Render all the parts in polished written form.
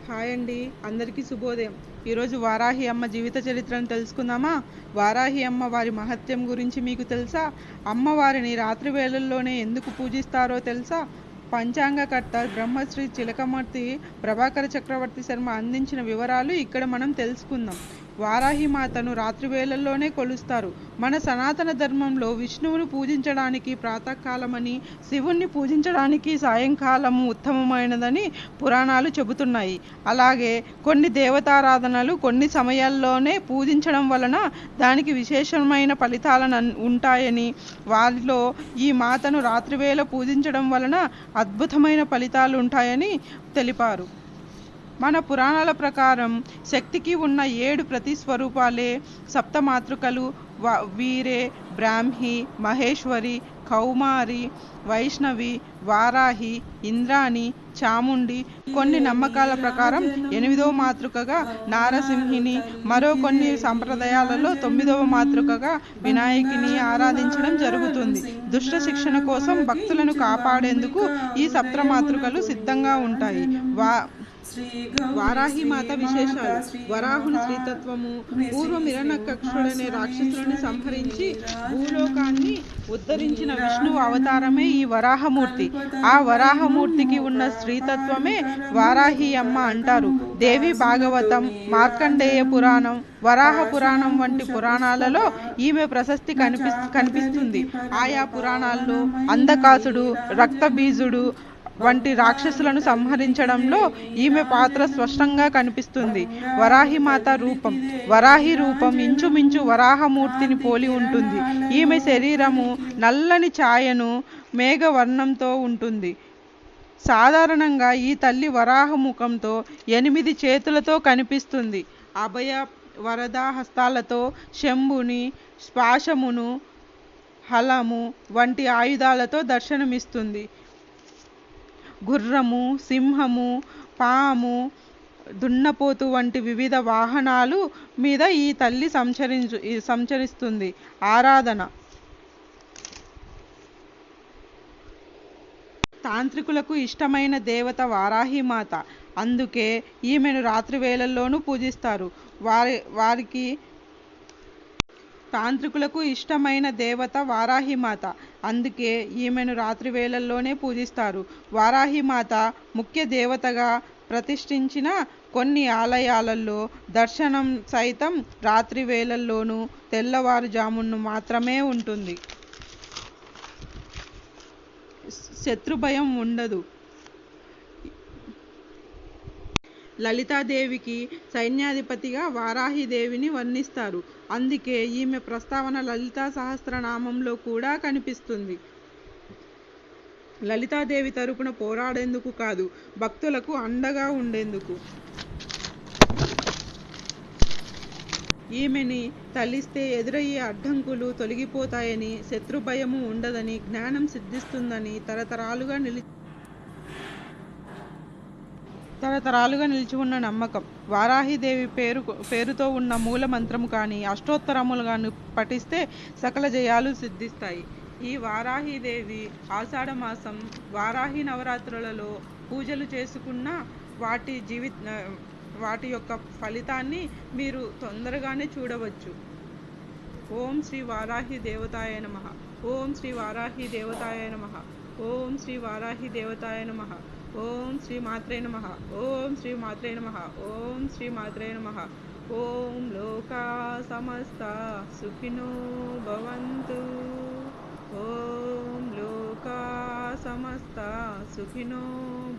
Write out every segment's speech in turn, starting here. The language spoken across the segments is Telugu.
హాయ్ అండి, అందరికీ శుభోదయం. ఈరోజు వారాహి అమ్మ జీవిత చరిత్రను తెలుసుకుందామా? వారాహి అమ్మ వారి మహత్యం గురించి మీకు తెలుసా? అమ్మవారిని రాత్రి వేళల్లోనే ఎందుకు పూజిస్తారో తెలుసా? పంచాంగకర్త బ్రహ్మశ్రీ చిలకమర్తి ప్రభాకర చక్రవర్తి శర్మ అందించిన వివరాలు ఇక్కడ మనం తెలుసుకుందాం. వారాహి మాతను రాత్రి వేళల్లోనే కొలుస్తారు. మన సనాతన ధర్మంలో విష్ణువును పూజించడానికి ప్రాతకాలమని, శివుణ్ణి పూజించడానికి సాయంకాలము ఉత్తమమైనదని పురాణాలు చెబుతున్నాయి. అలాగే కొన్ని దేవతారాధనలు కొన్ని సమయాల్లోనే పూజించడం వలన దానికి విశేషమైన ఫలితాలను ఉంటాయని, వారిలో ఈ మాతను రాత్రివేళ పూజించడం వలన అద్భుతమైన ఫలితాలు ఉంటాయని తెలిపారు. మన పురాణాల ప్రకారం శక్తికి ఉన్న 7 ప్రతిస్వరూపాలే సప్తమాతృకలు. వీరే బ్రాహ్మి, మహేశ్వరి, కౌమారి, వైష్ణవి, వారాహి, ఇంద్రాణి, చాముండి. కొన్ని నమ్మకాల ప్రకారం 8వ మాతృకగా నారసింహిని, మరో కొన్ని సంప్రదాయాలలో 9వ మాతృకగా వినాయకిని ఆరాధించడం జరుగుతుంది. దుష్ట శిక్షణ కోసం భక్తులను కాపాడేందుకు ఈ సప్తమాతృకలు సిద్ధంగా ఉంటాయి. వారాహి మాత విశేషాలు. వరాహుని శ్రీతత్వము. పూర్వం హిరణ్యకశిపుడనే రాక్షసులను సంహరించి భూలోకాన్ని ఉద్ధరించిన విష్ణువు అవతారమే ఈ వరాహమూర్తి. ఆ వరాహమూర్తికి ఉన్న శ్రీతత్వమే వారాహి అమ్మ అంటారు. దేవి భాగవతం, మార్కండేయ పురాణం, వరాహ పురాణం వంటి పురాణాలలో ఈమె ప్రశస్తి కనిపిస్తుంది. ఆయా పురాణాల్లో అంధకాసుడు, రక్తబీజుడు వంటి రాక్షసులను సంహరించడంలో ఈమె పాత్ర స్పష్టంగా కనిపిస్తుంది. వరాహిమాత రూపం. వరాహి రూపం ఇంచుమించు వరాహమూర్తిని పోలి ఉంటుంది. ఈమె శరీరము నల్లని ఛాయను మేఘవర్ణంతో ఉంటుంది. సాధారణంగా ఈ తల్లి వరాహ ముఖంతో 8 చేతులతో కనిపిస్తుంది. అభయ వరద హస్తాలతో శంభుని, శ్వాసమును, హలము వంటి ఆయుధాలతో దర్శనమిస్తుంది. గుర్రము, సింహము, పాము, దున్నపోతు వంటి వివిధ వాహనాలు మీద ఈ తల్లి సంచరిస్తుంది. ఆరాధన. తాంత్రికులకు ఇష్టమైన దేవత వారాహిమాత. అందుకే ఈమెను రాత్రి వేళల్లోనూ పూజిస్తారు. తాంత్రికులకు ఇష్టమైన దేవత వారాహిమాత. అందుకే ఈమెను రాత్రి వేళల్లోనే పూజిస్తారు. వారాహిమాత ముఖ్య దేవతగా ప్రతిష్ఠించిన కొన్ని ఆలయాలలో దర్శనం సైతం రాత్రి వేళల్లోనూ తెల్లవారుజామును మాత్రమే ఉంటుంది. శత్రుభయం ఉండదు. లలితాదేవికి సైన్యాధిపతిగా వారాహిదేవిని వర్ణిస్తారు. అందుకే ఈమె ప్రస్తావన లలితా సహస్రనామంలో కూడా కనిపిస్తుంది. లలితాదేవి తరపున పోరాడేందుకు కాదు, భక్తులకు అండగా ఉండేందుకు. ఈమెని తలిస్తే ఎదురయ్యే అడ్డంకులు తొలగిపోతాయని, శత్రుభయము ఉండదని, జ్ఞానం సిద్ధిస్తుందని తరతరాలుగా నిలిచి ఉన్న నమ్మకం. వారాహిదేవి పేరుతో ఉన్న మూల మంత్రము కానీ, అష్టోత్తరములు కానీ పఠిస్తే సకల జయాలు సిద్ధిస్తాయి. ఈ వారాహిదేవి ఆషాఢమాసం వారాహి నవరాత్రులలో పూజలు చేసుకున్న వాటి యొక్క ఫలితాన్ని మీరు తొందరగానే చూడవచ్చు. ఓం శ్రీ వారాహి దేవతాయ నమః. ఓం శ్రీ వారాహి దేవతాయ నమః. ఓం శ్రీ వారాహి దేవతాయ నమః. ఓం శ్రీ మాత్రే నమః. ఓం శ్రీ మాత్రే నమః. ఓం శ్రీ మాత్రే నమః. ఓం లోకా సమస్తా సుఖినో భవంతు. ఓం లోకా సమస్తా సుఖినో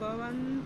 భవంతు.